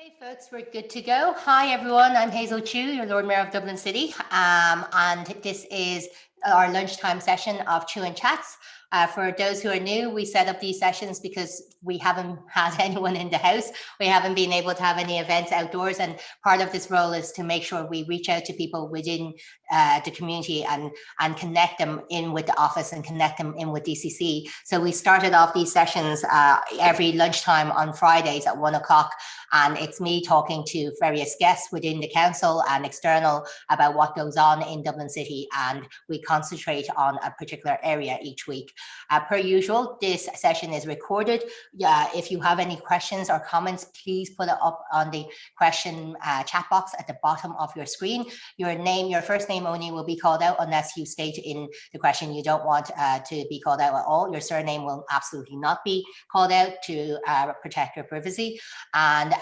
Okay, folks, we're good to go. Hi, everyone. I'm Hazel Chu, your Lord Mayor of Dublin City, and this is our lunchtime session of Chu Chats. For those who are new, we set up these sessions because we haven't had anyone in the house. We haven't been able to have any events outdoors, and part of this role is to make sure we reach out to people within the community and connect them in with the office and connect them in with DCC. So we started off these sessions every lunchtime on Fridays at 1 o'clock, and it's me talking to various guests within the council and external about what goes on in Dublin City, and we concentrate on a particular area each week. Per usual, this session is recorded. If you have any questions or comments, please put it up on the question chat box at the bottom of your screen. Your name, your first name only will be called out unless you state in the question you don't want to be called out at all. Your surname will absolutely not be called out to protect your privacy. And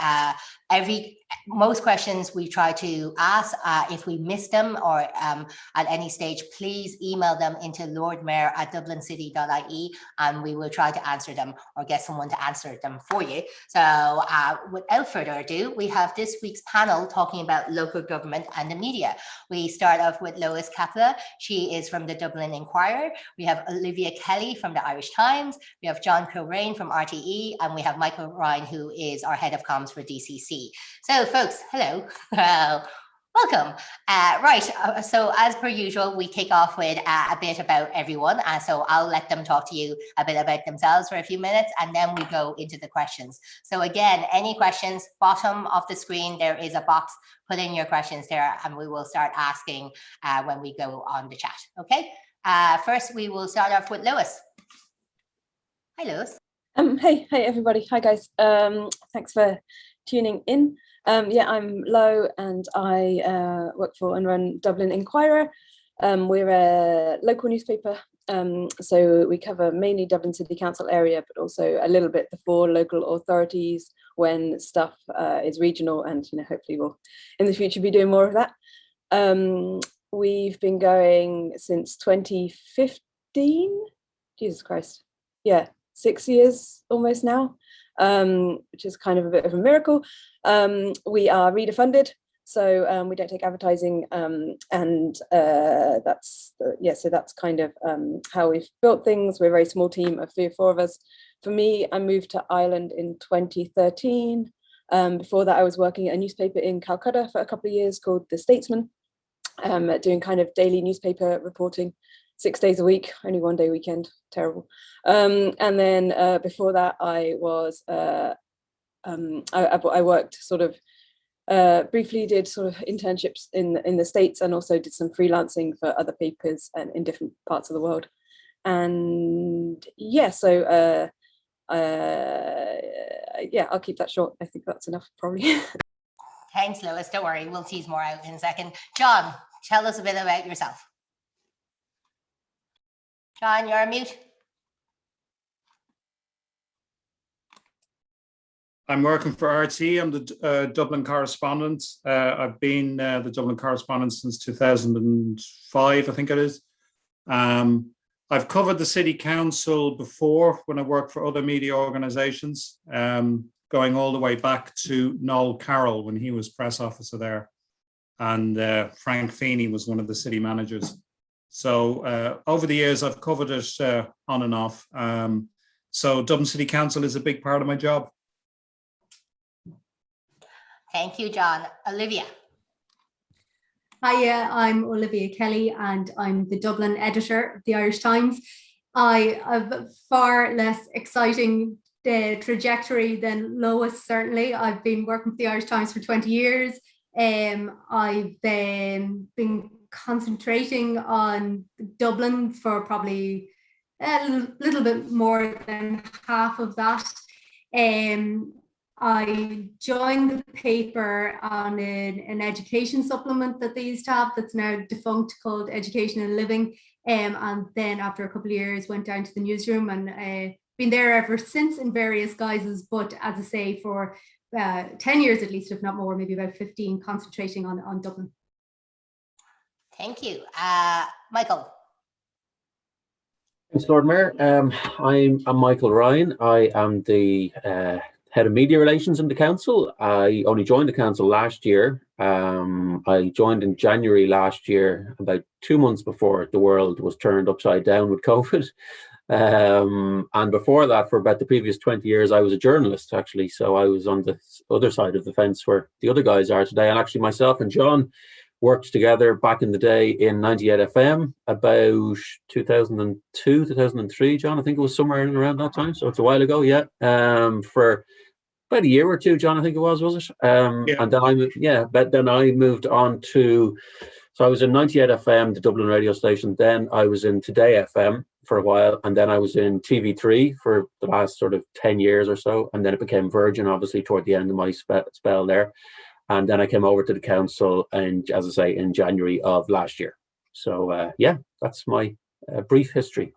most questions we try to ask, if we miss them or at any stage, please email them into lordmayor@dublincity.ie and we will try to answer them or get someone to answer them for you. So without further ado, we have this week's panel talking about local government and the media. We start off with Lois Kapla. She is from the Dublin Inquirer. We have Olivia Kelly from the Irish Times. We have John Kilraine from RTE, and we have Michael Ryan, who is our head of comms for DCC. So folks, hello. Welcome. So as per usual, we kick off with a bit about everyone. So I'll let them talk to you a bit about themselves for a few minutes, and then we go into the questions. So again, any questions, bottom of the screen, there is a box, put in your questions there, and we will start asking when we go on the chat, okay? First, we will start off with Lois. Hi, Lois. Hey everybody. Hi guys. Thanks for tuning in. Yeah, I'm Lo and I work for and run Dublin Inquirer. We're a local newspaper, so we cover mainly Dublin City Council area, but also a little bit the four local authorities when stuff is regional, and hopefully we'll in the future be doing more of that. We've been going since 2015. Jesus Christ. Yeah, 6 years almost now. Which is kind of a bit of a miracle. We are reader funded, so we don't take advertising, and that's so that's kind of how we've built things. We're a very small team of 3 or 4 of us. For me, I moved to Ireland in 2013. Before that, I was working at a newspaper in Calcutta for a couple of years called The Statesman, doing kind of daily newspaper reporting. 6 days a week, only 1 day weekend, terrible. And then before that, I was I worked sort of briefly, did sort of internships in the States, and also did some freelancing for other papers and in different parts of the world. And yeah, so yeah, I'll keep that short. I think that's enough probably. Thanks, Lois. Don't worry, we'll tease more out in a second. John, tell us a bit about yourself. John, you're on mute. I'm working for RT. I'm the Dublin Correspondent. I've been the Dublin Correspondent since 2005, I think it is. I've covered the City Council before when I worked for other media organisations, going all the way back to Noel Carroll when he was press officer there. And Frank Feeney was one of the city managers. So over the years, I've covered it on and off. So Dublin City Council is a big part of my job. Thank you, John. Olivia. Hi, I'm Olivia Kelly and I'm the Dublin editor of the Irish Times. I have a far less exciting trajectory than Lois, certainly. I've been working with the Irish Times for 20 years. I've been concentrating on Dublin for probably a little bit more than half of that. I joined the paper on an education supplement that they used to have that's now defunct, called Education and Living, and then after a couple of years went down to the newsroom and been there ever since in various guises, but as I say, for 10 years at least, if not more, maybe about 15, concentrating on Dublin. Thank you. Michael. Thanks, Lord Mayor. I'm Michael Ryan. I am the head of media relations in the council. I only joined the council last year. I joined in January last year, about 2 months before the world was turned upside down with COVID. And before that, for about the previous 20 years, I was a journalist, actually. So I was on the other side of the fence where the other guys are today. And actually myself and John worked together back in the day in 98 FM about 2002, 2003, John. I think it was somewhere around that time. So it's a while ago, yeah. For about a year or two, John, I think it was it? Yeah. And then I moved on to, so I was in 98 FM, the Dublin radio station. Then I was in Today FM for a while. And then I was in TV3 for the last sort of 10 years or so. And then it became Virgin, obviously, toward the end of my spell there. And then I came over to the council, and as I say, in January of last year. So yeah, that's my brief history.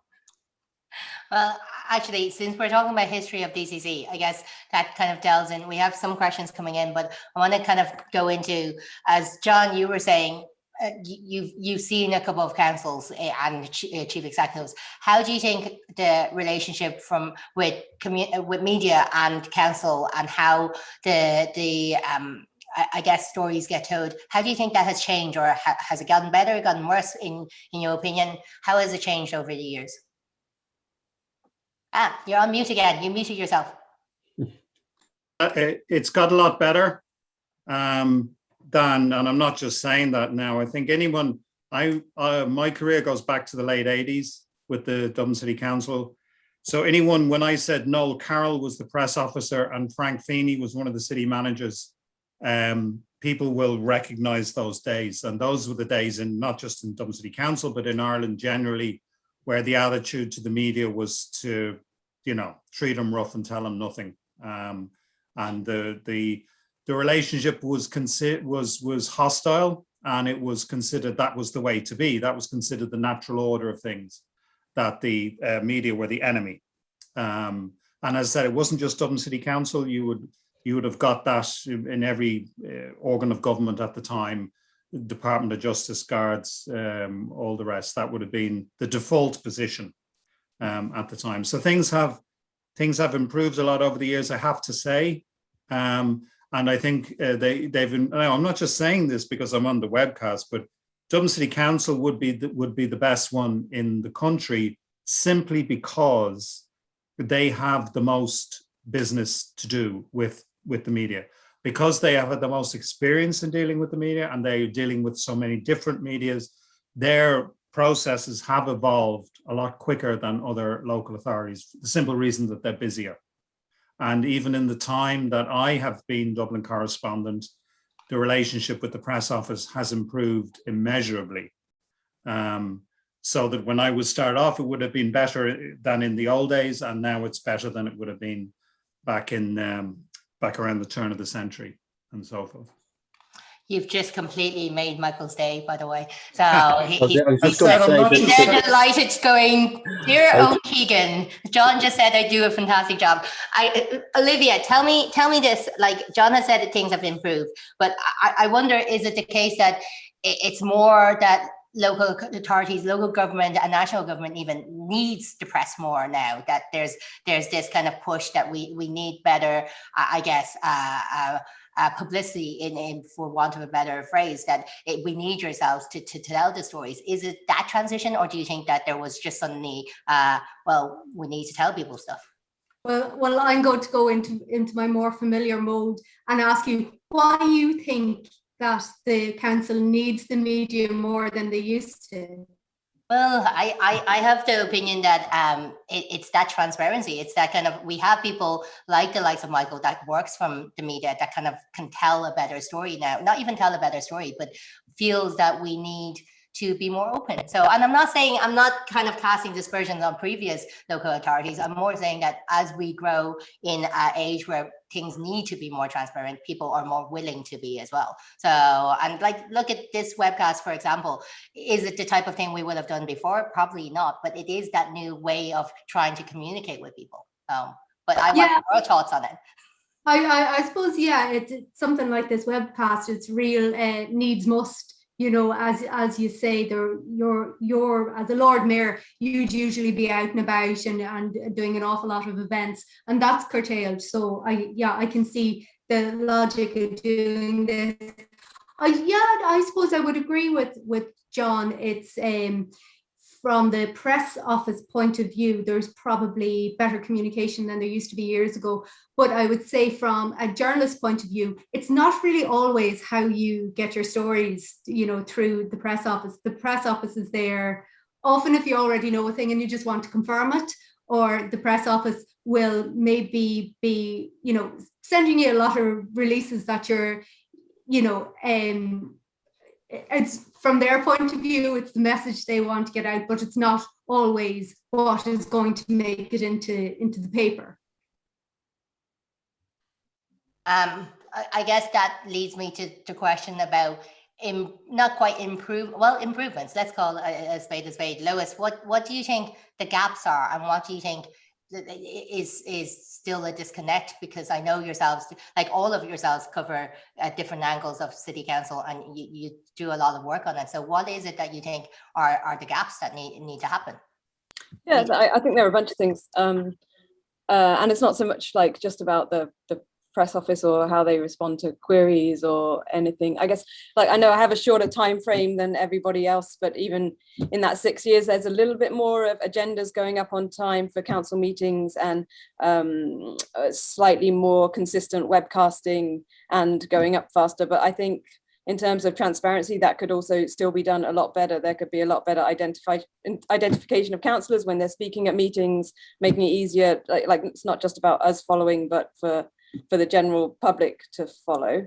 Well, actually, since we're talking about history of DCC, I guess that kind of delves in. We have some questions coming in, but I want to kind of go into, as John, you were saying, you've seen a couple of councils and chief executives. How do you think the relationship with media and council, and how the I guess stories get told, how do you think that has changed, or has it gotten better, gotten worse in your opinion? How has it changed over the years? You're on mute again. You muted yourself. It's got a lot better, and I'm not just saying that now. I think anyone, my career goes back to the late 80s with the Dublin City Council. So anyone, when I said Noel Carroll was the press officer and Frank Feeney was one of the city managers, people will recognize those days. And those were the days, in not just in Dublin City Council, but in Ireland generally, where the attitude to the media was to, treat them rough and tell them nothing. And the relationship was hostile, and it was considered that was the way to be. That was considered the natural order of things, that the media were the enemy. And as I said, it wasn't just Dublin City Council. You would have got that in every organ of government at the time, Department of Justice, guards, all the rest. That would have been the default position at the time. So things have improved a lot over the years, I have to say. And I think they've. I'm not just saying this because I'm on the webcast, but Dublin City Council would be the best one in the country, simply because they have the most business to do with the media, because they have had the most experience in dealing with the media, and they're dealing with so many different medias. Their processes have evolved a lot quicker than other local authorities, the simple reason that they're busier. And even in the time that I have been Dublin correspondent, the relationship with the press office has improved immeasurably. So that when I would start off, it would have been better than in the old days, and now it's better than it would have been back around the turn of the century and so forth. You've just completely made Michael's day, by the way. So he's delighted, going, dear old Keegan, John just said I do a fantastic job. Olivia, tell me this, like John has said that things have improved, but I wonder, is it the case that it's more that local authorities, local government and national government even needs the press more now, that there's this kind of push that we need better, I guess, publicity, in for want of a better phrase, that we need yourselves to tell the stories. Is it that transition, or do you think that there was just suddenly, we need to tell people stuff? Well, I'm going to go into my more familiar mode and ask you why you think that the council needs the media more than they used to. Well, I have the opinion that it's that transparency. It's that kind of, we have people like the likes of Michael that works from the media that kind of can tell a better story now, not even tell a better story, but feels that we need to be more open. So, and I'm not kind of casting dispersions on previous local authorities. I'm more saying that as we grow in an age where things need to be more transparent, people are more willing to be as well. So, and like, look at this webcast, for example. Is it the type of thing we would have done before? Probably not, but it is that new way of trying to communicate with people. But I want your thoughts on it. I suppose, yeah, it's something like this webcast. It's real needs must you know, as you say, you're as a Lord Mayor, you'd usually be out and about and doing an awful lot of events, and that's curtailed. So I can see the logic of doing this. I suppose I would agree with John. It's from the press office point of view, there's probably better communication than there used to be years ago. But I would say from a journalist point of view, it's not really always how you get your stories, you know, through the press office. The press office is there often if you already know a thing and you just want to confirm it, or the press office will maybe be, you know, sending you a lot of releases that you're, you know, it's from their point of view, it's the message they want to get out, but it's not always what is going to make it into the paper. I guess that leads me to question about not quite improvements. Let's call a spade a spade. Lois, what do you think the gaps are, and what do you think is still a disconnect? Because I know yourselves, like all of yourselves, cover different angles of city council, and you do a lot of work on it. So what is it that you think are the gaps that need to happen? Yeah, I think there are a bunch of things, and it's not so much like just about the press office or how they respond to queries or anything. I guess, like, I know I have a shorter time frame than everybody else, but even in that 6 years, there's a little bit more of agendas going up on time for council meetings, and slightly more consistent webcasting and going up faster. But I think in terms of transparency, that could also still be done a lot better. There could be a lot better identification of councillors when they're speaking at meetings, making it easier. Like it's not just about us following, but for the general public to follow.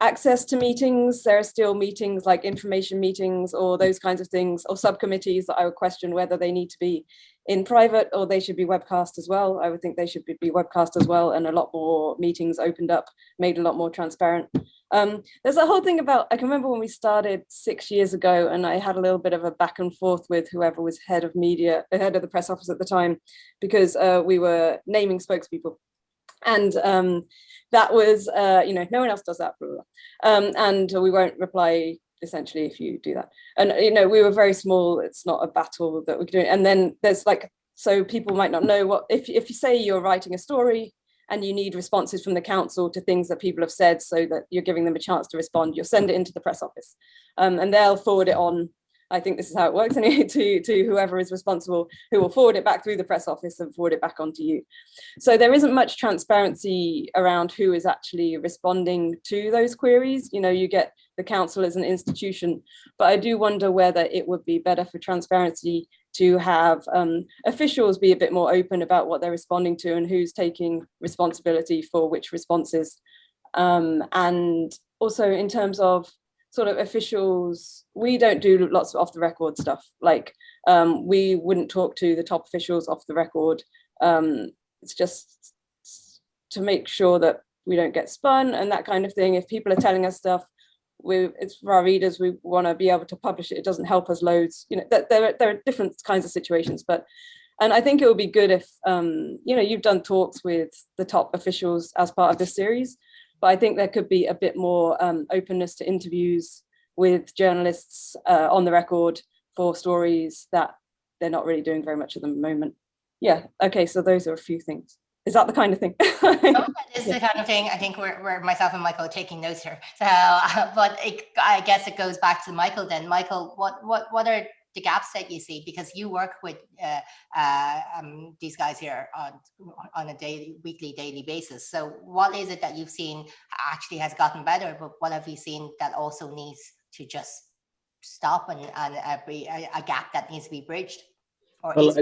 Access to meetings, there are still meetings like information meetings or those kinds of things, or subcommittees that I would question whether they need to be in private or they should be webcast as well. I would think they should be webcast as well, and a lot more meetings opened up, made a lot more transparent. There's a whole thing about, I can remember when we started 6 years ago, and I had a little bit of a back and forth with whoever was head of media, head of the press office at the time, because we were naming spokespeople. And that was, you know, no one else does that, blah, blah, blah. And we won't reply essentially if you do that. And, you know, we were very small. It's not a battle that we're doing. And then there's like, so people might not know what, if you say you're writing a story and you need responses from the council to things that people have said so that you're giving them a chance to respond, you'll send it into the press office, and they'll forward it on. I think this is how it works anyway, to whoever is responsible, who will forward it back through the press office and forward it back onto you. So there isn't much transparency around who is actually responding to those queries. You know, you get the council as an institution, but I do wonder whether it would be better for transparency to have officials be a bit more open about what they're responding to and who's taking responsibility for which responses. And also in terms of sort of officials, we don't do lots of off the record stuff. Like we wouldn't talk to the top officials off the record. It's just to make sure that we don't get spun and that kind of thing. If people are telling us stuff, it's for our readers, we want to be able to publish it. It doesn't help us loads. You know, there are different kinds of situations, and I think it would be good if, you know, you've done talks with the top officials as part of this series, but I think there could be a bit more openness to interviews with journalists on the record for stories that they're not really doing very much at the moment. Yeah, okay, so those are a few things. Is that the kind of thing? Oh, that is the kind of thing. I think we're myself and Michael taking notes here. So, but I guess it goes back to Michael then. Michael, what are the gaps that you see? Because you work with these guys here on a weekly, daily basis. So what is it that you've seen actually has gotten better, but what have you seen that also needs to just stop and be a gap that needs to be bridged? Well,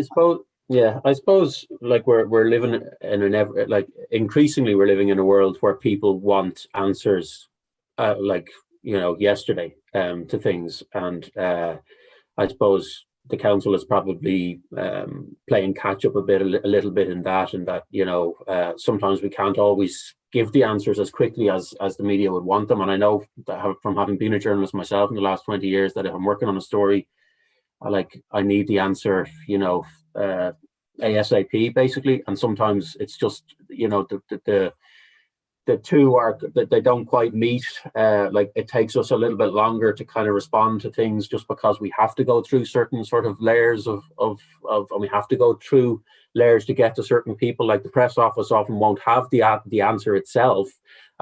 I suppose like we're living in increasingly we're living in a world where people want answers like, you know, yesterday to things, and I suppose the council is probably playing catch up a little bit in that, and that, you know, sometimes we can't always give the answers as quickly as the media would want them. And I know that from having been a journalist myself in the last 20 years, that if I'm working on a story, I need the answer, you know, ASAP basically. And sometimes it's just, you know, the two are that they don't quite meet. Like it takes us a little bit longer to kind of respond to things just because we have to go through certain sort of layers of and we have to go through layers to get to certain people. Like the press office often won't have the answer itself,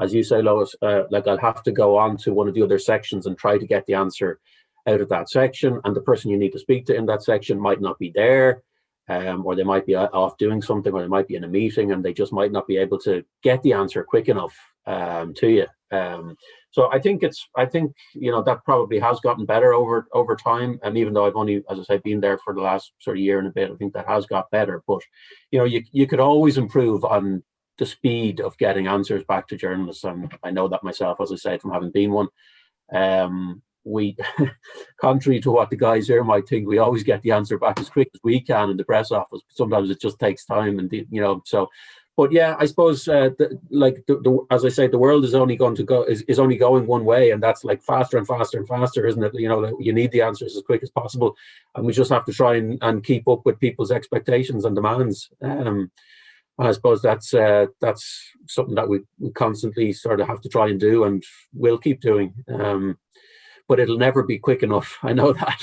as you say, Lois. Like I'll have to go on to one of the other sections and try to get the answer out of that section, and the person you need to speak to in that section might not be there. Or they might be off doing something, or they might be in a meeting, and they just might not be able to get the answer quick enough to you. So I think that probably has gotten better over time. And even though I've only, as I say, been there for the last sort of year and a bit, I think that has got better. But you could always improve on the speed of getting answers back to journalists, and I know that myself, as I said, from having been one. We, contrary to what the guys here might think, we always get the answer back as quick as we can in the press office. Sometimes it just takes time, and so. But yeah, I suppose as I say, the world is only going to go is only going one way, and that's like faster and faster and faster, isn't it? You need the answers as quick as possible, and we just have to try and keep up with people's expectations and demands. I suppose that's something that we constantly sort of have to try and do, and will keep doing. But it'll never be quick enough. I know that.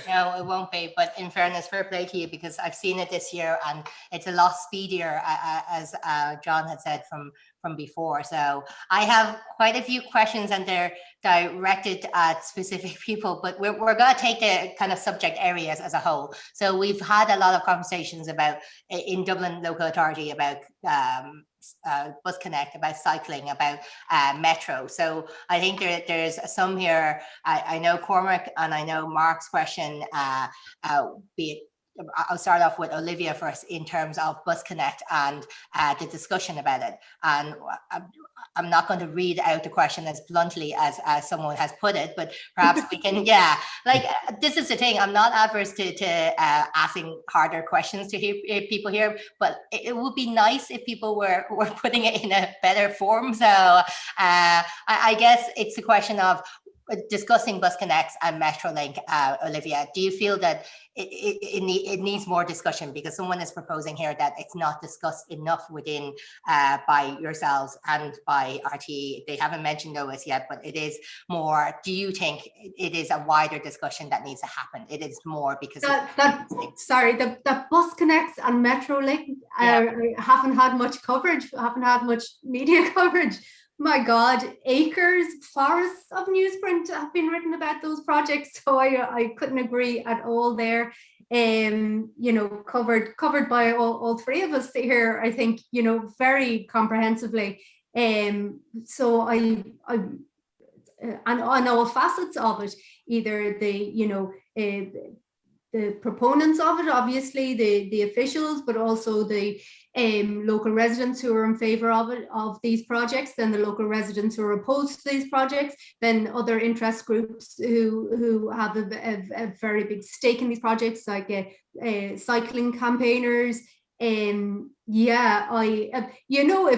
No, it won't be. But in fairness, fair play to you, because I've seen it this year, and it's a lot speedier, as John had said from before. So I have quite a few questions, and they're directed at specific people, but we're going to take the kind of subject areas as a whole. So we've had a lot of conversations about in Dublin local authority about Bus Connect, about cycling, about metro. So I think there's some here. I know Cormac and I know Mark's question, be it, I'll start off with Olivia first in terms of Bus Connect and the discussion about it. And I'm not going to read out the question as bluntly as someone has put it, but perhaps we can, this is the thing. I'm not adverse to asking harder questions to hear people here, but it would be nice if people were putting it in a better form. So I guess it's a question of discussing Bus Connects and Metrolink. Olivia, do you feel that it needs more discussion, because someone is proposing here that it's not discussed enough within by yourselves and by RTE? They haven't mentioned Lois yet, but it is more. Do you think it is a wider discussion that needs to happen? It is more because the Bus Connects and Metrolink haven't had much coverage, haven't had much media coverage. My God, acres, forests of newsprint have been written about those projects. So I couldn't agree at all there. Covered by all three of us here, I think, very comprehensively. So I and on all facets of it, either the proponents of it, obviously the officials, but also the local residents who are in favor of these projects, then the local residents who are opposed to these projects, then other interest groups who have a very big stake in these projects, like cycling campaigners. If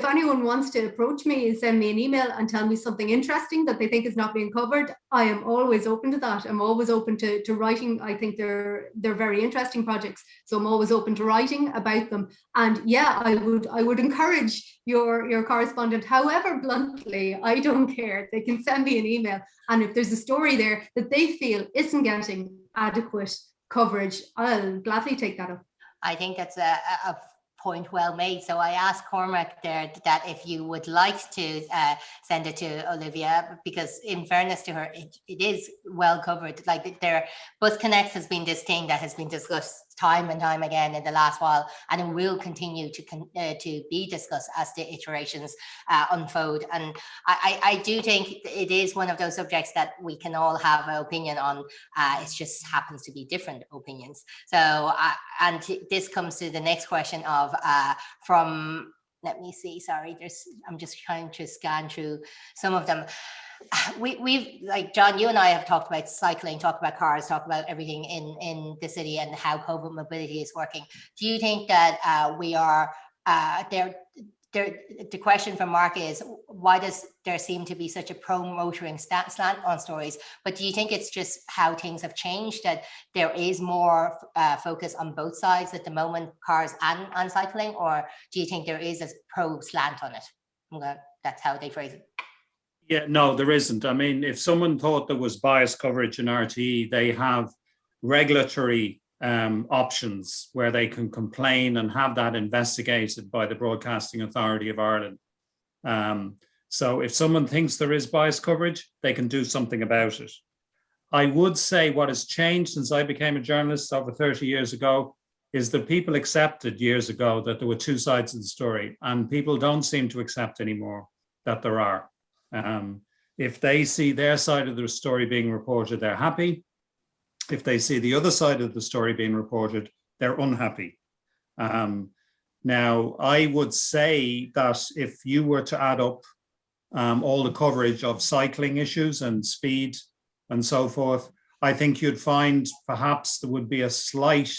anyone wants to approach me and send me an email and tell me something interesting that they think is not being covered, I am always open to that. I'm always open to writing. I think they're very interesting projects, so I'm always open to writing about them. And I would encourage your correspondent, however bluntly, I don't care, they can send me an email, and if there's a story there that they feel isn't getting adequate coverage, I'll gladly take that up. I think that's a point well made. So I asked Cormac there that if you would like to send it to Olivia, because in fairness to her, it is well covered. Like their Bus Connect has been this thing that has been discussed time and time again in the last while, and it will continue to be discussed as the iterations unfold. And I do think it is one of those subjects that we can all have an opinion on. It just happens to be different opinions. So and this comes to the next question of from, let me see, sorry, I'm just trying to scan through some of them. We've, like John, you and I have talked about cycling, talked about cars, talked about everything in the city and how COVID mobility is working. Do you think that we are there? The question from Mark is, why does there seem to be such a pro-motoring slant on stories? But do you think it's just how things have changed, that there is more focus on both sides at the moment, cars and cycling, or do you think there is a pro-slant on it? that's how they phrase it. Yeah, no, there isn't. I mean, if someone thought there was biased coverage in RTE, they have regulatory options where they can complain and have that investigated by the Broadcasting Authority of Ireland. So if someone thinks there is biased coverage, they can do something about it. I would say what has changed since I became a journalist over 30 years ago is that people accepted years ago that there were two sides of the story, and people don't seem to accept anymore that there are. If they see their side of the story being reported, they're happy. If they see the other side of the story being reported, they're unhappy. Now, I would say that if you were to add up all the coverage of cycling issues and speed and so forth, I think you'd find perhaps there would be a slight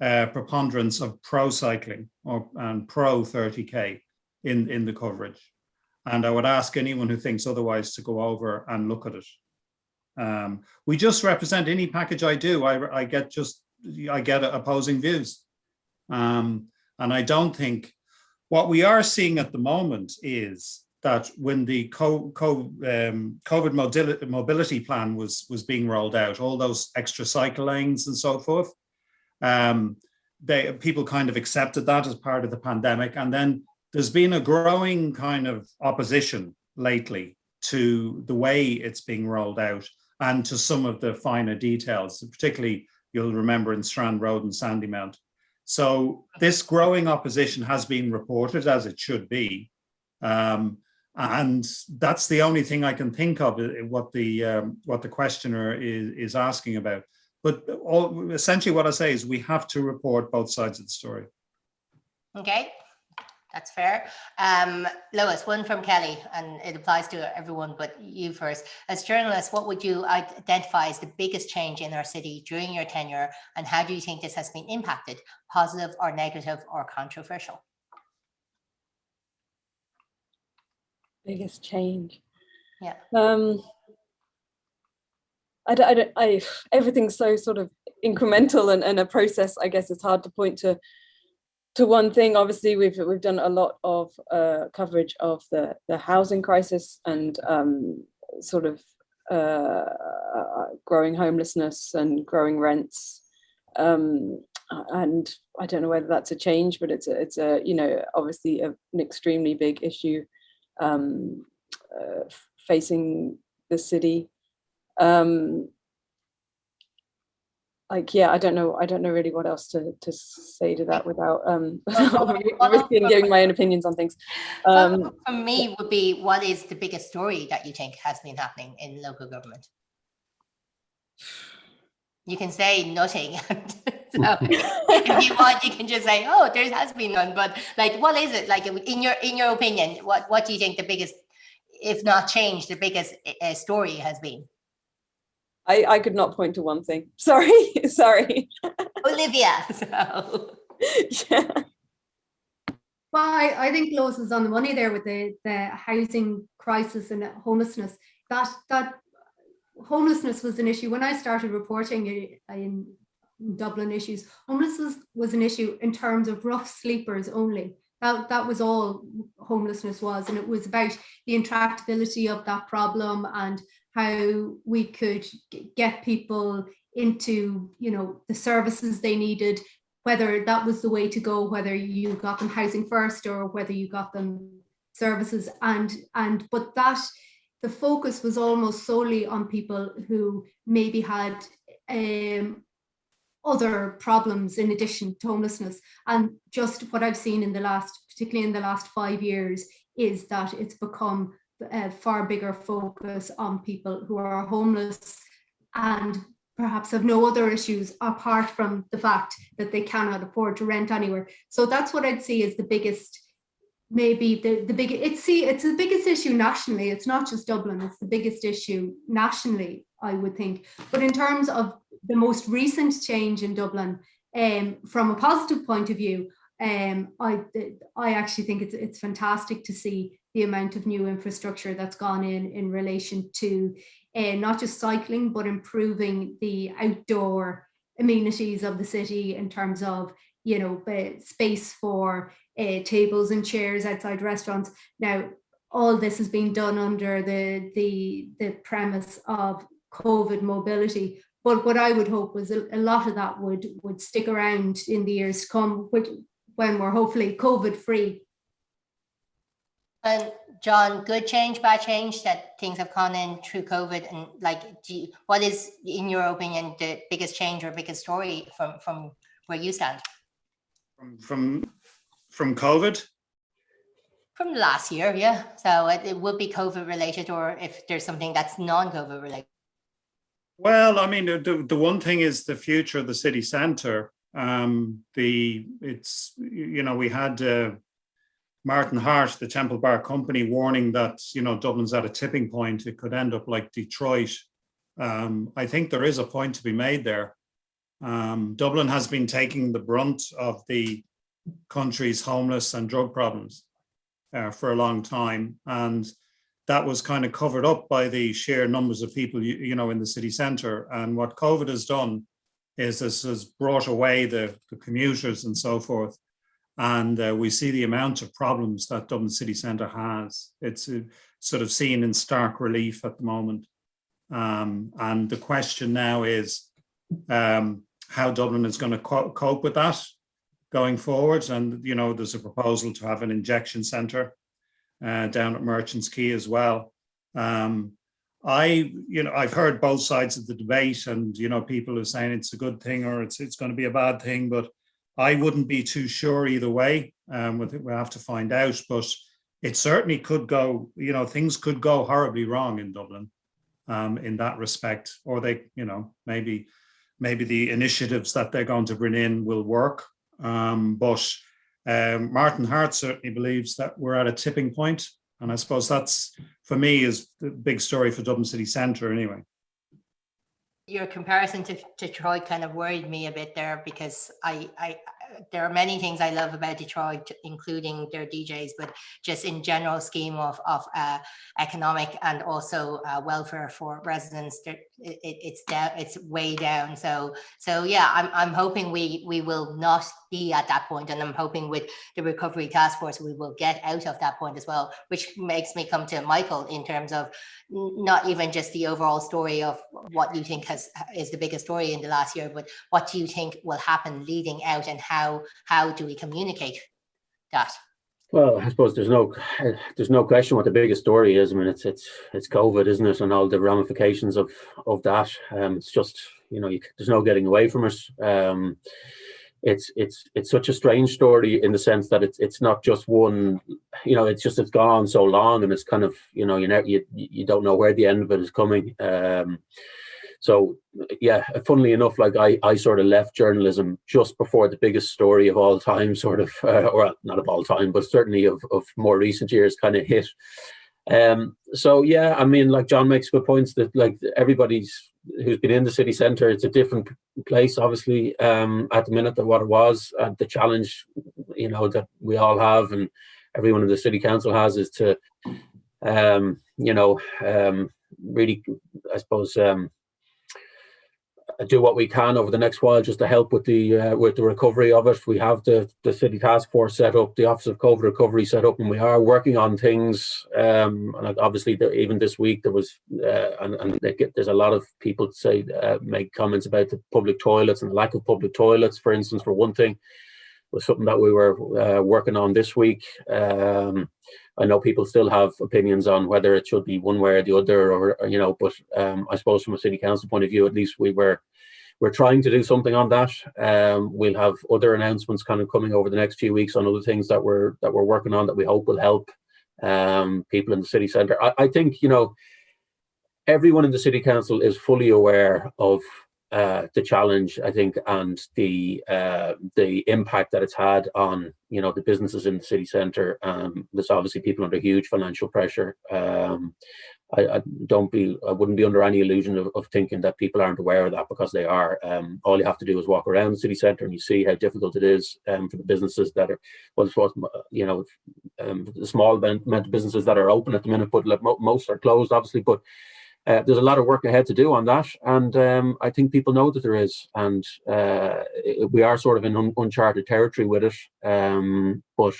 preponderance of pro cycling and pro 30K in the coverage. And I would ask anyone who thinks otherwise to go over and look at it. We just represent any package I do. I get opposing views. And I don't think what we are seeing at the moment is that when the COVID mobility plan was being rolled out, all those extra cycle lanes and so forth, people kind of accepted that as part of the pandemic. And then there's been a growing kind of opposition lately to the way it's being rolled out and to some of the finer details, particularly you'll remember in Strand Road and Sandymount. So this growing opposition has been reported, as it should be. And that's the only thing I can think of what the questioner is asking about. But essentially what I say is we have to report both sides of the story. Okay. That's fair. Lois, one from Kelly, and it applies to everyone, but you first. As journalists, what would you identify as the biggest change in our city during your tenure, and how do you think this has been impacted, positive or negative or controversial? Biggest change. Yeah. Everything's so sort of incremental and a process. I guess it's hard to point to one thing. Obviously, we've done a lot of coverage of the housing crisis and sort of growing homelessness and growing rents. And I don't know whether that's a change, but it's a obviously an extremely big issue facing the city. I don't know really what else to say to that without risking giving my own opinions on things. For me would be, what is the biggest story that you think has been happening in local government? You can say nothing. So if you want, you can just say, oh, there has been none. But like, what is it? Like, in your opinion, what do you think the biggest, if not change, the biggest story has been? I could not point to one thing. Sorry. Olivia. So. Yeah. Well, I think Lois was on the money there with the housing crisis and homelessness. That homelessness was an issue when I started reporting in Dublin issues. Homelessness was an issue in terms of rough sleepers only. That was all homelessness was, and it was about the intractability of that problem and how we could get people into, the services they needed, whether that was the way to go, whether you got them housing first or whether you got them services, but that the focus was almost solely on people who maybe had other problems in addition to homelessness. And just what I've seen particularly in the last 5 years, is that it's become a far bigger focus on people who are homeless and perhaps have no other issues apart from the fact that they cannot afford to rent anywhere. So that's what I'd see as the biggest, maybe the biggest, it's the biggest issue nationally. It's not just Dublin, it's the biggest issue nationally, I would think. But in terms of the most recent change in Dublin, from a positive point of view, I actually think it's fantastic to see the amount of new infrastructure that's gone in relation to not just cycling, but improving the outdoor amenities of the city in terms of, space for tables and chairs outside restaurants. Now, all this is being done under the premise of COVID mobility. But what I would hope was a lot of that would stick around in the years to come, when we're hopefully COVID free. And John, good change, bad change, that things have gone in through COVID, and like, what is, in your opinion, the biggest change or biggest story from where you stand? From COVID? From last year, yeah. So it would be COVID related, or if there's something that's non-COVID related. Well, I mean, the one thing is the future of the city centre. We had Martin Hart, the Temple Bar Company, warning that, Dublin's at a tipping point. It could end up like Detroit. I think there is a point to be made there. Dublin has been taking the brunt of the country's homeless and drug problems for a long time. And that was kind of covered up by the sheer numbers of people, in the city centre. And what COVID has done is this has brought away the commuters and so forth. And we see the amount of problems that Dublin city centre has. It's sort of seen in stark relief at the moment. And the question now is how Dublin is going to cope with that going forward. And, there's a proposal to have an injection centre down at Merchants Quay as well. I've heard both sides of the debate, and, people are saying it's a good thing or it's going to be a bad thing, but I wouldn't be too sure either way. We'll have to find out, but it certainly could go, things could go horribly wrong in Dublin in that respect, or they, maybe the initiatives that they're going to bring in will work. But Martin Hart certainly believes that we're at a tipping point. And I suppose that's, for me, is the big story for Dublin city centre anyway. Your comparison to Detroit kind of worried me a bit there, because there are many things I love about Detroit, including their DJs, but just in general scheme of economic and also welfare for residents, it's down, it's way down. So yeah, I'm hoping we will not be at that point, and I'm hoping with the recovery task force we will get out of that point as well, which makes me come to Michael in terms of not even just the overall story of what you think is the biggest story in the last year, but what do you think will happen leading out, and how do we communicate that? Well, I suppose there's no question what the biggest story is. I mean, it's COVID, isn't it, and all the ramifications of that. It's just, there's no getting away from it. It's such a strange story in the sense that it's not just one, it's gone on so long, and it's kind of, you don't know where the end of it is coming. So yeah, funnily enough, like I sort of left journalism just before the biggest story of all time, sort of, or not of all time, but certainly of more recent years kind of hit. So yeah, I mean, like John makes good points that like everybody's who's been in the city centre, it's a different place, obviously, at the minute than what it was. The challenge, that we all have and everyone in the city council has is to, really, I suppose, do what we can over the next while just to help with the recovery of it. We have the city task force set up, the Office of COVID Recovery set up, and we are working on things. And obviously, even this week there was, there's a lot of people say make comments about the public toilets and the lack of public toilets, for instance, for one thing, was something that we were working on this week. I know people still have opinions on whether it should be one way or the other, or but I suppose from a city council point of view, at least we're trying to do something on that. We'll have other announcements kind of coming over the next few weeks on other things that we're working on that we hope will help people in the city centre. I think everyone in the city council is fully aware of the challenge, I think, and the impact that it's had on the businesses in the city centre. There's obviously people under huge financial pressure. I wouldn't be under any illusion of thinking that people aren't aware of that, because they are. All you have to do is walk around the city centre and you see how difficult it is for the businesses that are, the small amount of businesses that are open at the minute, but most are closed, obviously. But there's a lot of work ahead to do on that, and I think people know that there is, and we are sort of in uncharted territory with it. But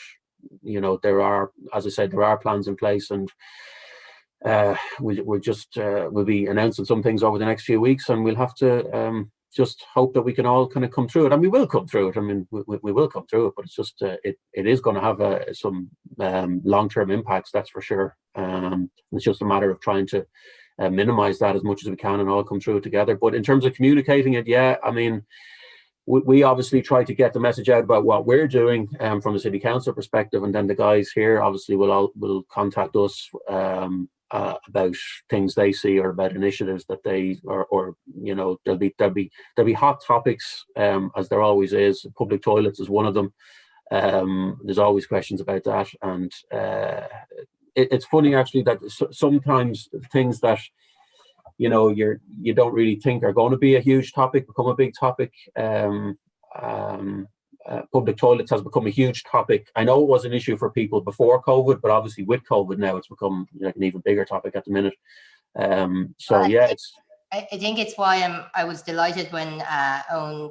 you know, there are, as I said, there are plans in place, and we'll be announcing some things over the next few weeks, and we'll have to just hope that we can all kind of come through it, and we will come through it. I mean, we will come through it, but it's just it is going to have some long-term impacts, that's for sure. It's just a matter of trying to minimize that as much as we can and all come through it together. But in terms of communicating it, yeah, I mean, we obviously try to get the message out about what we're doing from a city council perspective, and then the guys here obviously will contact us about things they see, or about initiatives that they, or you know, there'll be hot topics, as there always is. Public toilets is one of them. There's always questions about that, and it's funny actually that sometimes things that, you know, you don't really think are going to be a huge topic become a big topic. Public toilets has become a huge topic. I know it was an issue for people before COVID, but obviously with COVID now it's become like an even bigger topic at the minute. So yeah, I think it's why I was delighted when Owen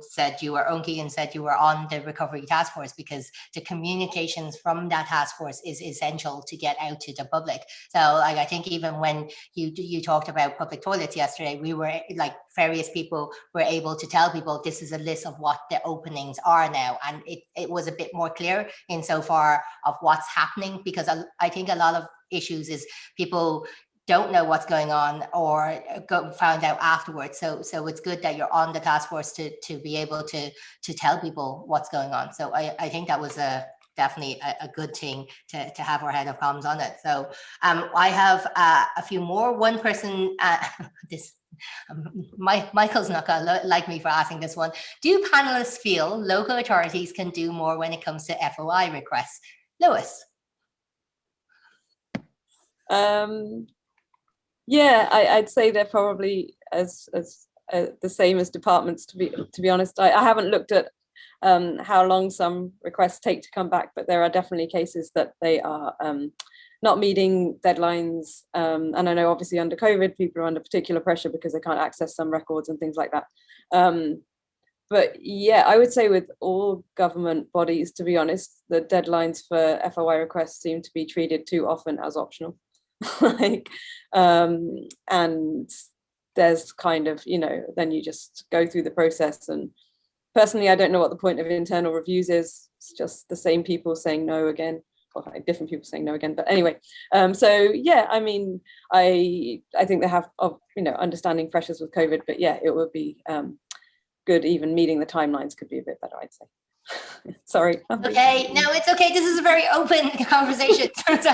Keegan said you were on the recovery task force, because the communications from that task force is essential to get out to the public. So like, I think even when you talked about public toilets yesterday, we were like, various people were able to tell people this is a list of what the openings are now, and it was a bit more clear insofar of what's happening, because I think a lot of issues is people don't know what's going on or found out afterwards. So it's good that you're on the task force to be able to tell people what's going on. So I think that was definitely a good thing to have our head of comms on it. So I have a few more. One person, Michael's not gonna like me for asking this one. Do panelists feel local authorities can do more when it comes to FOI requests? Lois. Yeah, I'd say they're probably as the same as departments. To be honest, I haven't looked at how long some requests take to come back, but there are definitely cases that they are not meeting deadlines. And I know obviously under COVID, people are under particular pressure because they can't access some records and things like that. But yeah, I would say with all government bodies, to be honest, the deadlines for FOI requests seem to be treated too often as optional. Like, and there's kind of, you know, then you just go through the process. And personally, I don't know what the point of internal reviews is. It's just the same people saying no again, or like different people saying no again. But anyway, so yeah, I mean, I think they have, you know, understanding pressures with COVID, but yeah, it would be good. Even meeting the timelines could be a bit better, I'd say. Sorry. Okay, no, it's okay. This is a very open conversation. So,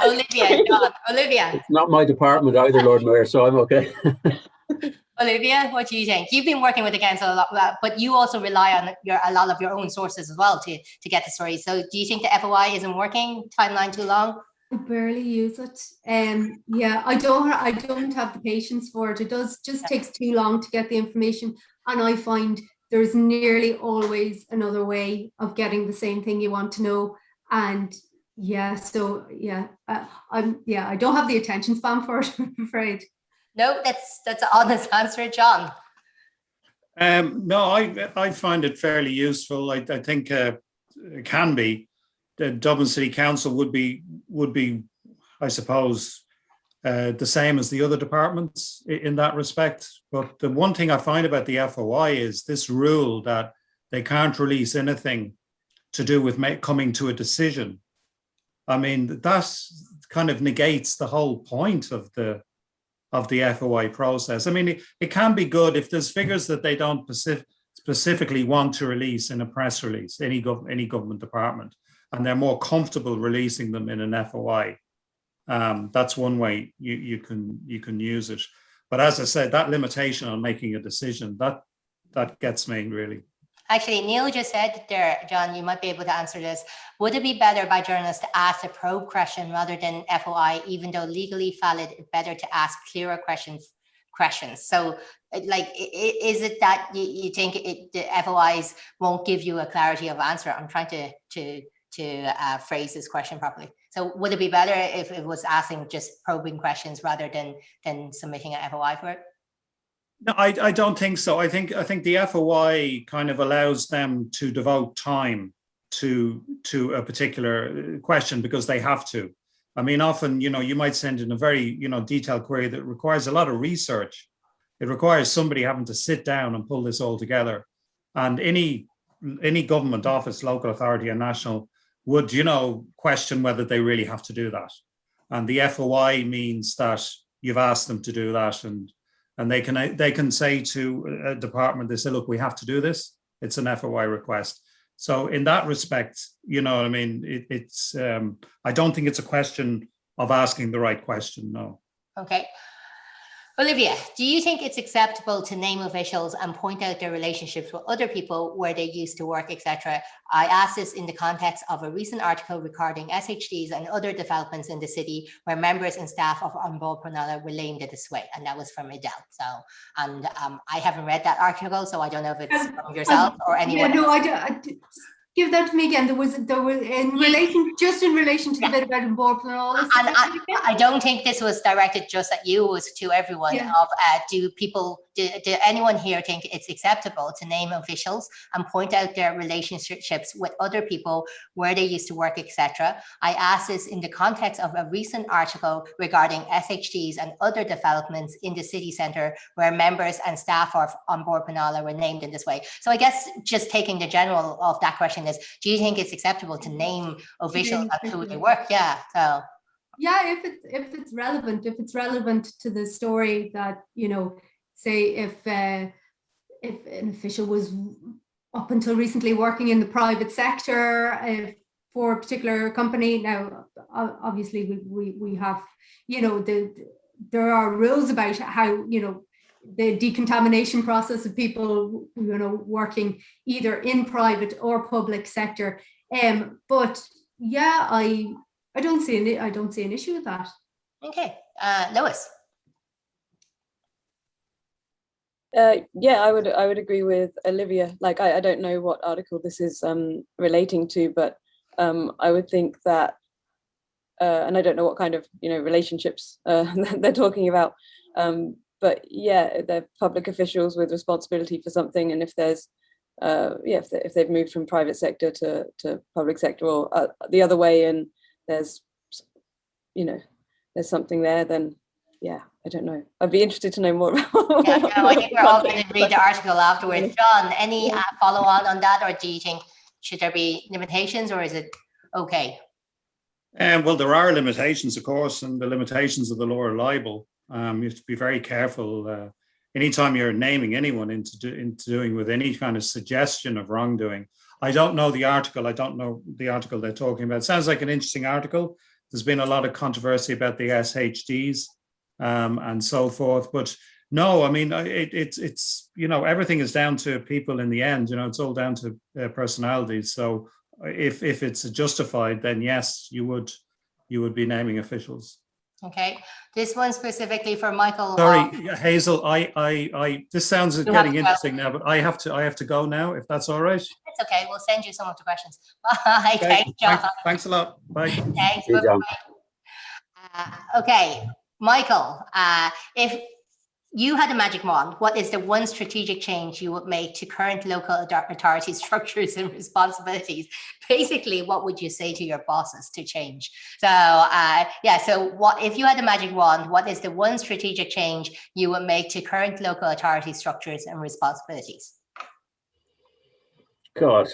Olivia. It's not my department either, Lord Mayor, so I'm okay. Olivia, what do you think? You've been working with the council a lot, but you also rely on a lot of your own sources as well to get the story. So do you think the FOI isn't working? Timeline too long? I barely use it. Yeah, I don't have the patience for it. It just takes too long to get the information, and I find there's nearly always another way of getting the same thing you want to know. And yeah, so yeah, I don't have the attention span for it, I'm afraid. No, that's an honest answer, John. No, I find it fairly useful. I think it can be. The Dublin City Council would be, I suppose, the same as the other departments in that respect. But the one thing I find about the FOI is this rule that they can't release anything to do with coming to a decision. I mean, that kind of negates the whole point of the FOI process. I mean, it can be good if there's figures that they don't specifically want to release in a press release, any government department, and they're more comfortable releasing them in an FOI. That's one way you can use it. But as I said, that limitation on making a decision, that gets me really. Actually, Neil just said there, John, you might be able to answer this. Would it be better by journalists to ask a probe question rather than FOI, even though legally valid, better to ask clearer questions? So like, is it that you think the FOIs won't give you a clarity of answer? I'm trying to phrase this question properly. So would it be better if it was asking just probing questions rather than submitting an FOI for it? No, I don't think so. I think the FOI kind of allows them to devote time to a particular question because they have to. I mean, often, you might send in a very, detailed query that requires a lot of research. It requires somebody having to sit down and pull this all together. And any government office, local authority and national, would, question whether they really have to do that. And the FOI means that you've asked them to do that, and they can say to a department, they say, look, we have to do this. It's an FOI request. So in that respect, I mean, it's I don't think it's a question of asking the right question, no. Okay. Olivia, do you think it's acceptable to name officials and point out their relationships with other people, where they used to work, etc.? I asked this in the context of a recent article regarding SHDs and other developments in the city where members and staff of On Board Pranala were named in this way, and that was from Adele. So, and I haven't read that article, so I don't know if it's from yourself or anyone. Yeah, no, else. Give that to me again. There was in relation to the bit about On Board Pranala. And I don't think this was directed just at you, it was to everyone. Yeah. Do anyone here think it's acceptable to name officials and point out their relationships with other people, where they used to work, etc.? I asked this in the context of a recent article regarding SHDs and other developments in the city centre where members and staff of On Board Pranala were named in this way. So I guess just taking the general of that question is, do you think it's acceptable to name officials and who they work? Yeah. So yeah, if it's relevant to the story, that, say if an official was up until recently working in the private sector for a particular company. Now, obviously we have, there are rules about how, the decontamination process of people, working either in private or public sector. But yeah, I don't see an issue with that. okay, Lois. Yeah, I would agree with Olivia. Like, I don't know what article this is relating to, but I would think that, and I don't know what kind of relationships they're talking about. But yeah, they're public officials with responsibility for something, and if there's if they've moved from private sector to public sector, or the other way, and there's there's something there, then yeah, I don't know. I'd be interested to know more about. Yeah, no, I think we're all going to read the article afterwards. John, any follow on that, or do you think should there be limitations, or is it okay? Well, there are limitations, of course, and the limitations of the law are libel. You have to be very careful anytime you're naming anyone into doing with any kind of suggestion of wrongdoing. I don't know the article. I don't know the article they're talking about. It sounds like an interesting article. There's been a lot of controversy about the SHDs and so forth. But no, I mean, it's everything is down to people in the end. It's all down to personalities. So if it's justified, then yes, you would be naming officials. Okay, this one specifically for Michael. Sorry, Hazel. This sounds getting interesting now, but I have to go now. If that's all right. It's okay. We'll send you some of the questions. Bye. Okay. Thanks, John. Thanks a lot. Bye. Thanks. Hey, John. Okay, Michael. If you had a magic wand, what is the one strategic change you would make to current local authority structures and responsibilities? Basically, what would you say to your bosses to change? So so what if you had a magic wand, what is the one strategic change you would make to current local authority structures and responsibilities? God,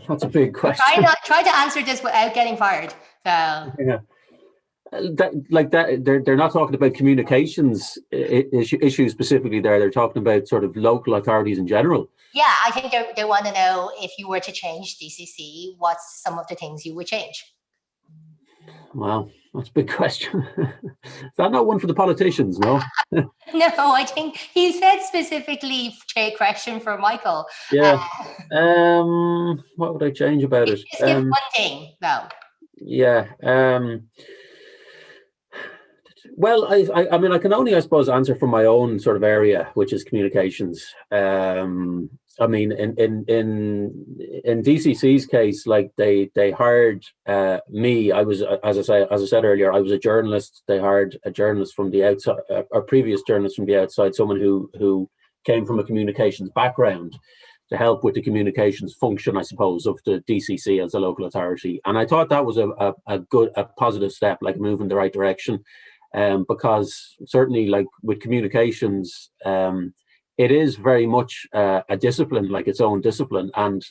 that's a big question. Try to answer this without getting fired. So Yeah. They're not talking about communications issues specifically there. They're talking about sort of local authorities in general. Yeah, I think they want to know, if you were to change DCC, what's some of the things you would change? Wow, that's a big question. Is that not one for the politicians? No. No, I think he said specifically a question for Michael. Yeah. What would I change about it? Just give one thing, though. Yeah. Well, I mean, I can only, I suppose, answer from my own sort of area, which is communications. I mean, in DCC's case, like they hired me. I was, as I said earlier, I was a journalist. They hired a journalist from the outside, a previous journalist from the outside, someone who came from a communications background, help with the communications function, I suppose, of the DCC as a local authority. And I thought that was a positive step, like a move in the right direction, because certainly, like with communications, it is very much a discipline, like its own discipline. And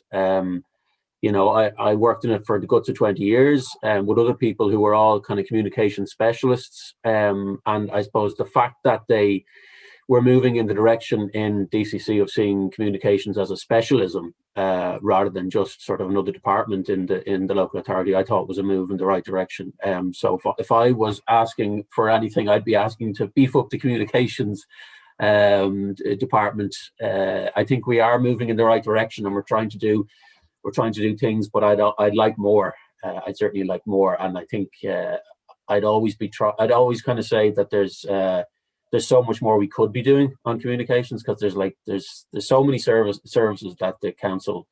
you know, I worked in it for the guts of 20 years with other people who were all kind of communication specialists. And I suppose the fact that they were moving in the direction in DCC of seeing communications as a specialism rather than just sort of another department in the local authority, I thought was a move in the right direction. So if I was asking for anything, I'd be asking to beef up the communications department. I think we are moving in the right direction, and we're trying to do things, but I'd like more. I'd certainly like more, and I think I'd always kind of say that there's so much more we could be doing on communications, because there's so many services that the council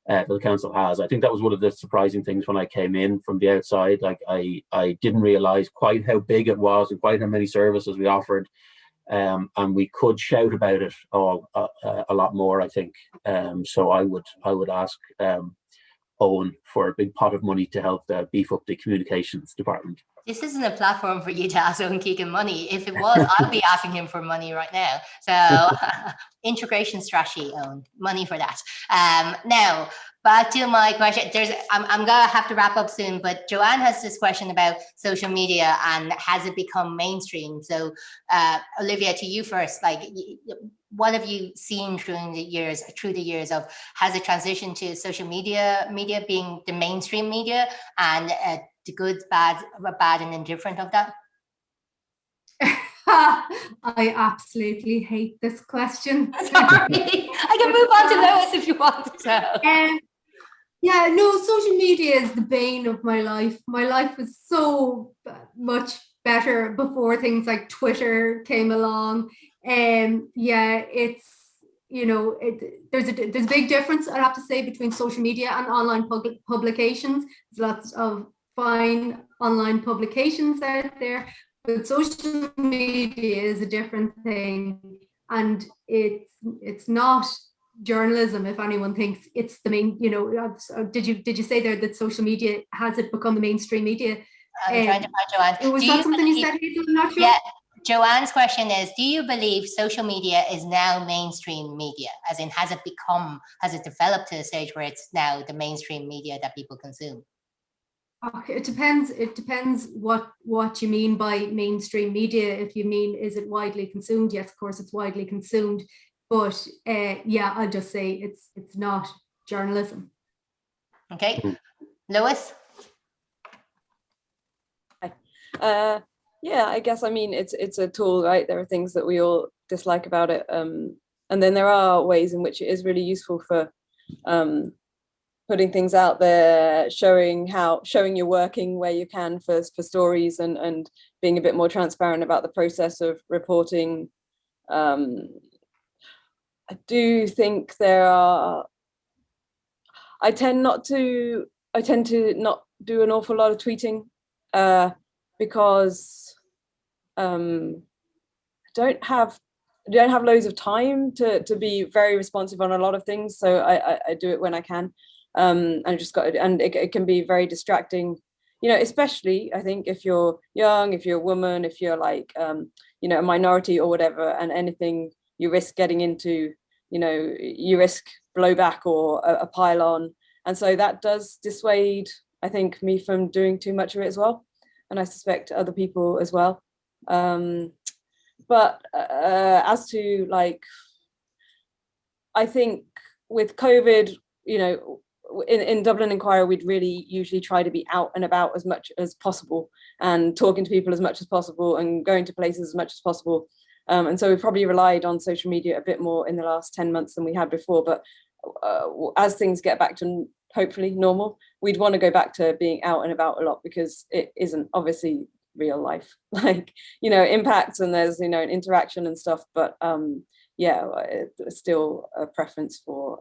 has. I think that was one of the surprising things when I came in from the outside. Like I didn't realize quite how big it was and quite how many services we offered. And we could shout about it all a lot more, I think. So I would ask Owen for a big pot of money to help beef up the communications department. This isn't a platform for you to ask Owen Keegan money. If it was, I'd be asking him for money right now. So integration strategy, Owen, money for that. Now, back to my question. I'm gonna have to wrap up soon, but Joanne has this question about social media and has it become mainstream? So Olivia, to you first, like what have you seen through the years of, has it transitioned to social media being the mainstream media, and the good, bad and indifferent of that? I absolutely hate this question. Sorry. I can move on to Lois if you want to. Yeah, no, social media is the bane of my life. My life was so much better before things like Twitter came along. Yeah, it's, you know, there's a big difference, I have to say, between social media and online publications. There's lots of fine online publications out there, but social media is a different thing, and it's not journalism. If anyone thinks it's the main, you know, did you say there that social media, has it become the mainstream media? I'm trying to find Joanne. Was that something you said, Hazel? I'm not sure. Yeah, Joanne's question is, do you believe social media is now mainstream media? As in, has it developed to a stage where it's now the mainstream media that people consume? Okay, it depends what you mean by mainstream media. If you mean, is it widely consumed? Yes, of course it's widely consumed, but yeah, I'll just say it's not journalism. Okay, Lois? Yeah, I guess, I mean, it's a tool, right? There are things that we all dislike about it, and then there are ways in which it is really useful for putting things out there, showing you're working where you can for stories, and being a bit more transparent about the process of reporting. I do think I tend to not do an awful lot of tweeting because I don't have loads of time to be very responsive on a lot of things, so I do it when I can. And it can be very distracting, you know, especially I think if you're young, if you're a woman, if you're like you know, a minority or whatever, and anything you risk getting into, you know, you risk blowback or a pile-on, and so that does dissuade, I think, me from doing too much of it as well, and I suspect other people as well. But as to, like, I think with COVID, you know, in Dublin Inquirer, we'd really usually try to be out and about as much as possible, and talking to people as much as possible, and going to places as much as possible. And so we probably relied on social media a bit more in the last 10 months than we had before. But as things get back to hopefully normal, we'd want to go back to being out and about a lot, because it isn't obviously real life, like, you know, impacts, and there's, you know, an interaction and stuff. But yeah, it's still a preference for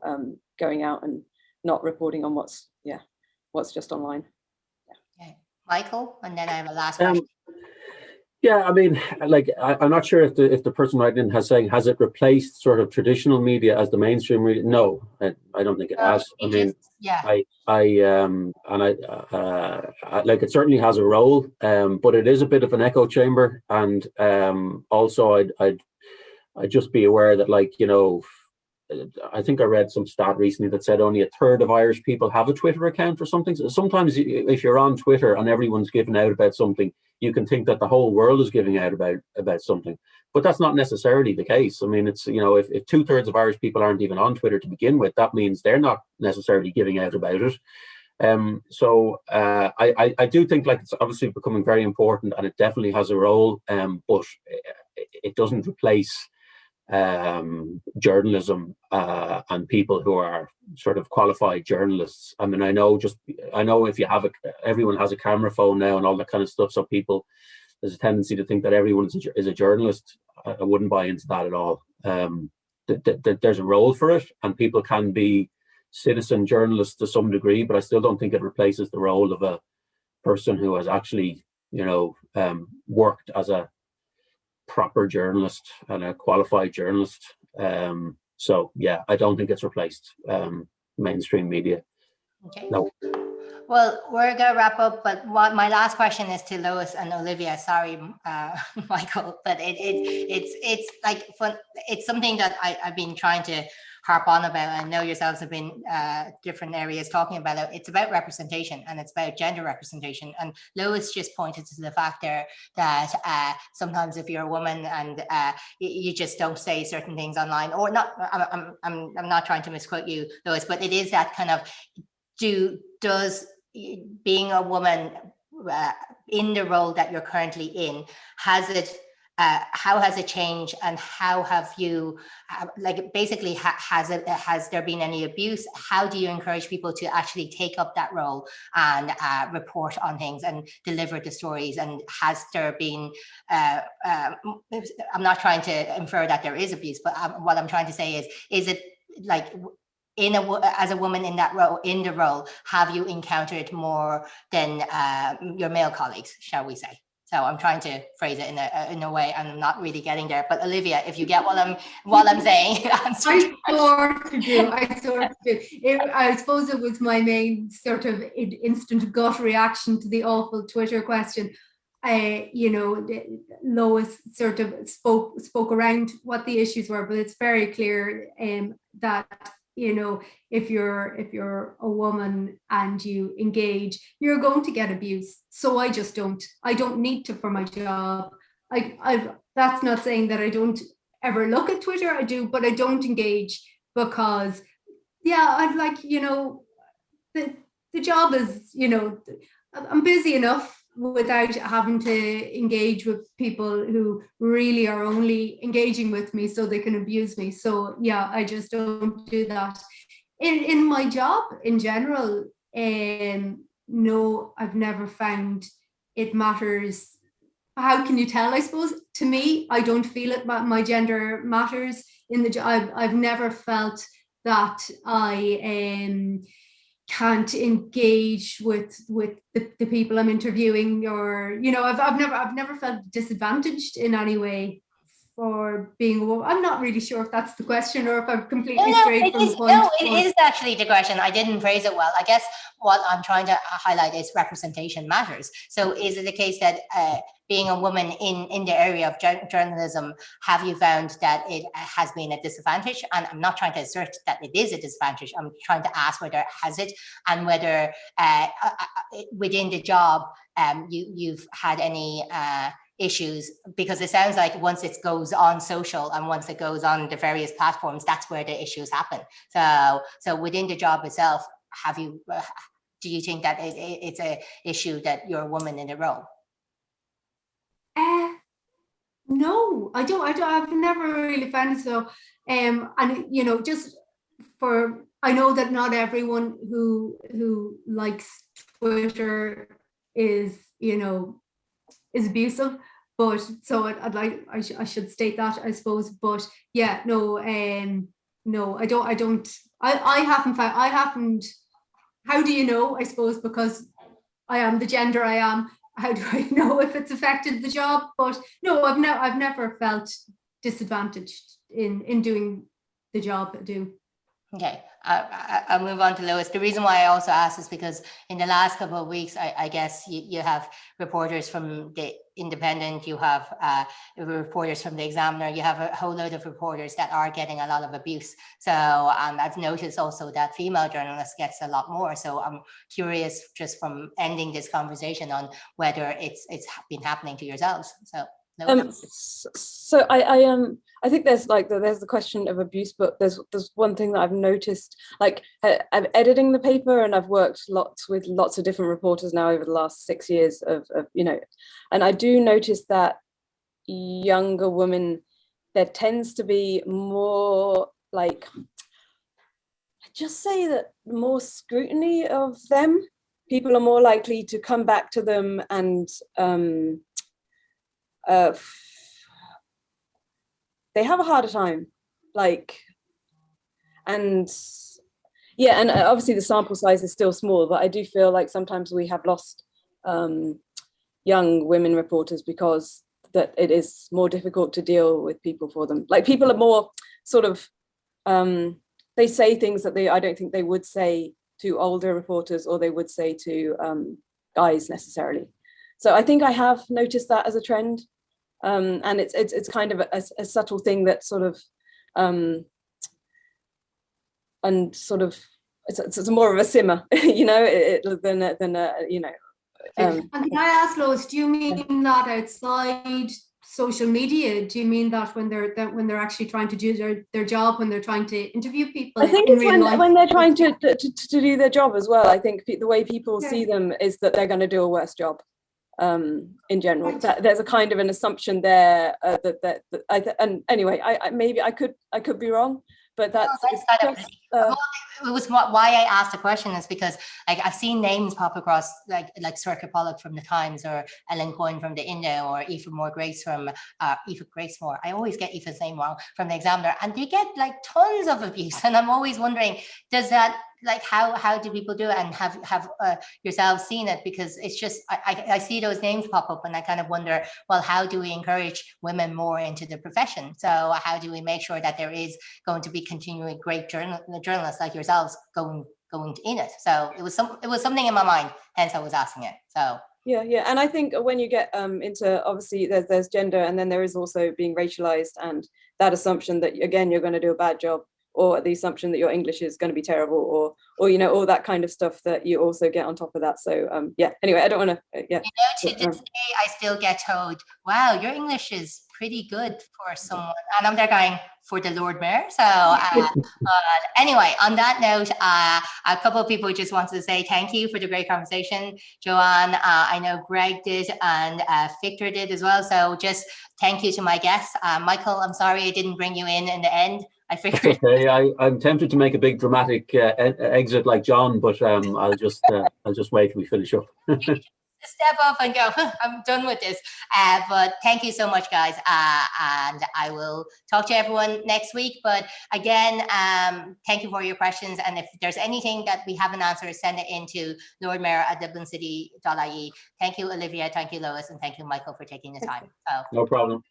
going out and not reporting on what's just online. Okay. Michael, and then I have a last question. Yeah, I mean, like, I'm not sure if the person writing in has it replaced sort of traditional media as the mainstream media? No, I don't think it has. I mean, yeah. like, it certainly has a role, but it is a bit of an echo chamber, and also I'd just be aware that, like, you know, I think I read some stat recently that said only a third of Irish people have a Twitter account or something. So sometimes if you're on Twitter and everyone's giving out about something, you can think that the whole world is giving out about something. But that's not necessarily the case. I mean, it's, you know, if 2/3 of Irish people aren't even on Twitter to begin with, that means they're not necessarily giving out about it. I do think, like, it's obviously becoming very important, and it definitely has a role, but it doesn't replace journalism and people who are sort of qualified journalists. I mean, I know if you have everyone has a camera phone now and all that kind of stuff, so there's a tendency to think that everyone is a journalist. I wouldn't buy into that at all. There's a role for it, and people can be citizen journalists to some degree, but I still don't think it replaces the role of a person who has actually, you know, worked as a proper journalist and a qualified journalist. So yeah, I don't think it's replaced mainstream media. Okay. No. Well, we're gonna wrap up, but my last question is to Lois and Olivia. Sorry, Michael, but it's like fun. It's something that I've been trying to harp on about. I know yourselves have been different areas talking about it. It's about representation, and it's about gender representation. And Lois just pointed to the fact there that sometimes if you're a woman and you just don't say certain things online, or not. I'm not trying to misquote you, Lois, but it is that kind of does being a woman in the role that you're currently in, how has it changed, and how have you, like, basically, has there been any abuse? How do you encourage people to actually take up that role and report on things and deliver the stories? And has there been, I'm not trying to infer that there is abuse, but what I'm trying to say is it like, as a woman in the role, have you encountered more than your male colleagues, shall we say? So I'm trying to phrase it in a way, and I'm not really getting there. But Olivia, if you get what I'm saying, I sort of do. I suppose it was my main sort of instant gut reaction to the awful Twitter question. You know, Lois sort of spoke around what the issues were, but it's very clear that, you know, if you're a woman and you engage, you're going to get abuse. So I don't need to for my job. That's not saying that I don't ever look at Twitter. I do, but I don't engage because, yeah, I'd like, you know, the job is, you know, I'm busy enough without having to engage with people who really are only engaging with me so they can abuse me. So yeah, I just don't do that. In my job in general, no, I've never found it matters. How can you tell? I suppose to me, I don't feel it. My gender matters in the job. I've never felt that I can't engage with the people I'm interviewing, or, you know, I've never felt disadvantaged in any way for being a woman. I'm not really sure if that's the question or if I'm completely straight from the point. No, it is actually the question. I didn't phrase it well. I guess what I'm trying to highlight is representation matters. So is it the case that being a woman in the area of journalism, have you found that it has been a disadvantage? And I'm not trying to assert that it is a disadvantage. I'm trying to ask whether it has it, and whether within the job you've had any issues, because it sounds like once it goes on social and once it goes on the various platforms, that's where the issues happen. So within the job itself, have you do you think that it's a issue that you're a woman in the role? No, I don't. I've never really found it so. And, you know, just for, I know that not everyone who likes Twitter is, you know, is abusive, but so I should state that, I suppose. But yeah, no, no, I haven't. How do you know? I suppose because I am the gender I am, how do I know if it's affected the job? But no, I've never felt disadvantaged in doing the job I do. Okay, I'll move on to Lois. The reason why I also asked is because in the last couple of weeks, I guess you have reporters from the Independent, you have reporters from the Examiner, you have a whole load of reporters that are getting a lot of abuse. So I've noticed also that female journalists gets a lot more. So I'm curious, just from ending this conversation, on whether it's been happening to yourselves. So. So I think there's the question of abuse, but there's one thing that I've noticed, like I'm editing the paper, and I've worked with lots of different reporters now over the last 6 years of and I do notice that younger women, there tends to be more, like, I just say that more scrutiny of them. People are more likely to come back to them and they have a harder time, and obviously the sample size is still small, but I do feel like sometimes we have lost young women reporters because that it is more difficult to deal with people for them. Like, people are more sort of they say things that I don't think they would say to older reporters, or they would say to guys necessarily. So I think I have noticed that as a trend. And it's kind of a subtle thing that sort of and sort of it's more of a simmer, than And can I ask, Lois, do you mean that outside social media? Do you mean that when they're actually trying to do their job, when they're trying to interview people? I think it's when they're trying to do their job as well. I think the way people see them is that they're going to do a worse job. In general, that there's a kind of an assumption there and anyway, maybe I could be wrong, but that's it was why I asked the question, is because, like, I've seen names pop across, like Circa Pollock from the Times, or Ellen Coyne from the Indo, or Aoife Moore-Grace from Aoife Grace-Moore. I always get Aoife's name wrong, from the Examiner, and they get like tons of abuse, and I'm always wondering, does that, like, how do people do it, and have yourselves seen it? Because it's just I see those names pop up, and I kind of wonder, well, how do we encourage women more into the profession? So how do we make sure that there is going to be continuing great journalists like yourselves going in it? So it was something in my mind, hence I was asking it. So yeah, and I think when you get into, obviously there's gender, and then there is also being racialized, and that assumption that, again, you're going to do a bad job, or the assumption that your English is going to be terrible, or all that kind of stuff that you also get on top of that. So anyway, I don't want to to this day I still get told, wow, your English is pretty good for someone, and I'm there going, for the Lord Mayor. So anyway, on that note, a couple of people just wanted to say thank you for the great conversation. Joanne, I know Greg did, and Victor did as well, so just thank you to my guests. Michael, I'm sorry I didn't bring you in the end. I figured. Okay, I'm tempted to make a big dramatic exit like John, but I'll just wait till we finish up. Step up and go, I'm done with this. But thank you so much, guys. And I will talk to everyone next week. But again, thank you for your questions. And if there's anything that we haven't answered, send it into lordmayor@dublincity.ie. Thank you, Olivia. Thank you, Lois. And thank you, Michael, for taking the time. So, no problem.